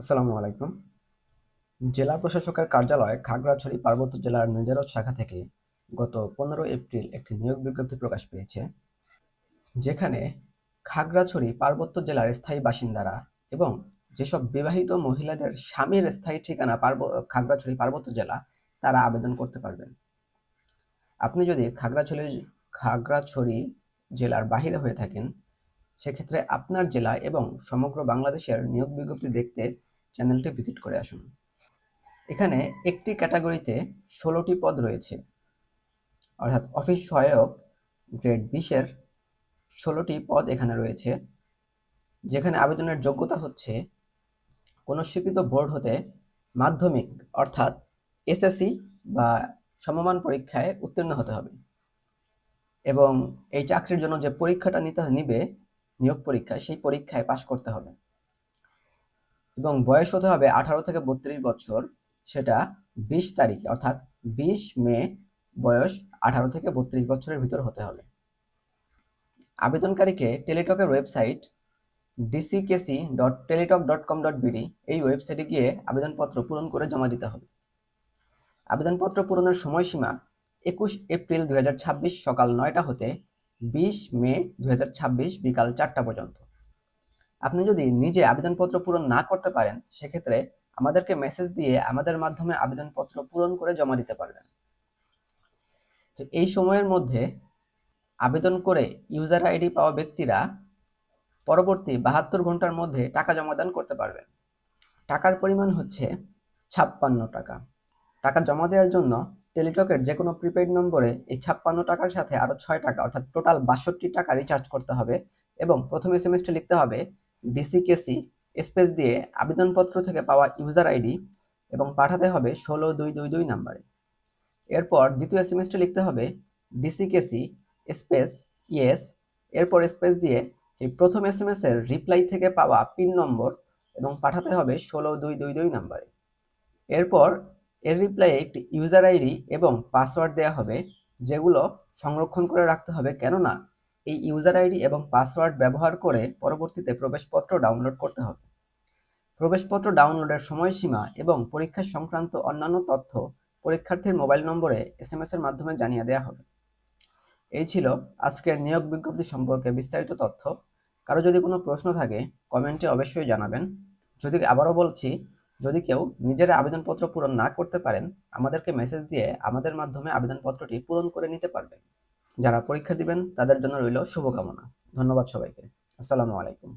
আসসালামু আলাইকুম। জেলা প্রশাসকের কার্যালয় খাগড়াছড়ি পার্বত্য জেলার মেজরত শাখা থেকে গত 15 এপ্রিল একটি নিয়োগ বিজ্ঞপ্তি প্রকাশ পেয়েছে, যেখানে খাগড়াছড়ি পার্বত্য জেলার স্থায়ী বাসিন্দারা এবং যেসব বিবাহিত মহিলাদের স্বামীর স্থায়ী ঠিকানা খাগড়াছড়ি পার্বত্য জেলা, তারা আবেদন করতে পারবেন। আপনি যদি খাগড়াছড়ি জেলার বাহিরে হয়ে থাকেন, সেক্ষেত্রে আপনার জেলা এবং সমগ্র বাংলাদেশের নিয়োগ বিজ্ঞপ্তি দেখতে চ্যানেলটি ভিজিট করে আসুন। এখানে একটি ক্যাটাগরিতে ১৬টি পদ রয়েছে, অর্থাৎ অফিস সহায়ক গ্রেড ২০-এর ১৬টি পদ এখানে রয়েছে, যেখানে আবেদনের যোগ্যতা হচ্ছে কোনো স্বীকৃত বোর্ড হতে মাধ্যমিক অর্থাৎ এসএসসি বা সমমান পরীক্ষায় উত্তীর্ণ হতে হবে এবং এই চাকরির জন্য যে পরীক্ষাটা নিবে নিয়োগ পরীক্ষা, সেই পরীক্ষায় পাশ করতে হবে এবং বয়স হতে হবে 18 থেকে 32 বছর। সেটা 20 তারিখে অর্থাৎ 20 মে বয়স 18 থেকে 32 বছরের ভিতর হতে হবে। আবেদনকারীকে টেলিটকের ওয়েবসাইট dckc.teletalk.com.bd এই ওয়েবসাইটে গিয়ে আবেদনপত্র পূরণ করে জমা দিতে হবে। আবেদনপত্র পূরণের সময়সীমা 21 এপ্রিল 2026 সকাল 9টা হতে 20 মে 2026 বিকাল 4টা পর্যন্ত। আপনি যদি নিজে আবেদনপত্র পূরণ না করতে পারেন, সেক্ষেত্রে আমাদেরকে মেসেজ দিয়ে আমাদের মাধ্যমে আবেদনপত্র পূরণ করে জমা দিতে পারবেন। তো এই সময়ের মধ্যে আবেদন করে ইউজার আইডি পাওয়া ব্যক্তিরা পরবর্তী 72 ঘন্টার মধ্যে টাকা জমাদান করতে পারবেন। টাকার পরিমাণ হচ্ছে 56 টাকা। টাকা জমা দেওয়ার জন্য টেলিটকের যে কোনো প্রিপেইড নম্বরে এই 56 টাকার সাথে আরও 6 টাকা অর্থাৎ টোটাল 62 টাকা রিচার্জ করতে হবে এবং প্রথম এসএমএসটি লিখতে হবে ডিসিকেসি স্পেস দিয়ে আবেদনপত্র থেকে পাওয়া ইউজার আইডি এবং পাঠাতে হবে 16222 নাম্বারে। এরপর দ্বিতীয় এসএমএসটি লিখতে হবে ডিসিকেসি স্পেস ইয়েস, এরপর স্পেস দিয়ে এই প্রথম এসএমএস এর রিপ্লাই থেকে পাওয়া পিন নম্বর এবং পাঠাতে হবে 16222 নাম্বারে। এরপর এর রিপ্লাইয়ে একটি ইউজার আইডি এবং পাসওয়ার্ড দেওয়া হবে, যেগুলো সংরক্ষণ করে রাখতে হবে, কেননা এই ইউজার আইডি এবং পাসওয়ার্ড ব্যবহার করে পরবর্তীতে প্রবেশপত্র ডাউনলোড করতে হবে। প্রবেশপত্র ডাউনলোডের সময়সীমা এবং পরীক্ষা সংক্রান্ত অন্যান্য তথ্য পরীক্ষার্থীর মোবাইল নম্বরে এসএমএস এর মাধ্যমে জানিয়ে দেওয়া হবে। এই ছিল আজকের নিয়োগ বিজ্ঞপ্তি সম্পর্কে বিস্তারিত তথ্য। কারো যদি কোনো প্রশ্ন থাকে, কমেন্টে অবশ্যই জানাবেন। আবারও বলছি, যদি কেউ নিজের আবেদনপত্র পূরণ না করতে পারেন, আমাদেরকে মেসেজ দিয়ে আমাদের মাধ্যমে আবেদনপত্রটি পূরণ করে নিতে পারবেন। যারা পরীক্ষা দিবেন তাদের জন্য রইল শুভকামনা। ধন্যবাদ সবাইকে। আসসালামু আলাইকুম।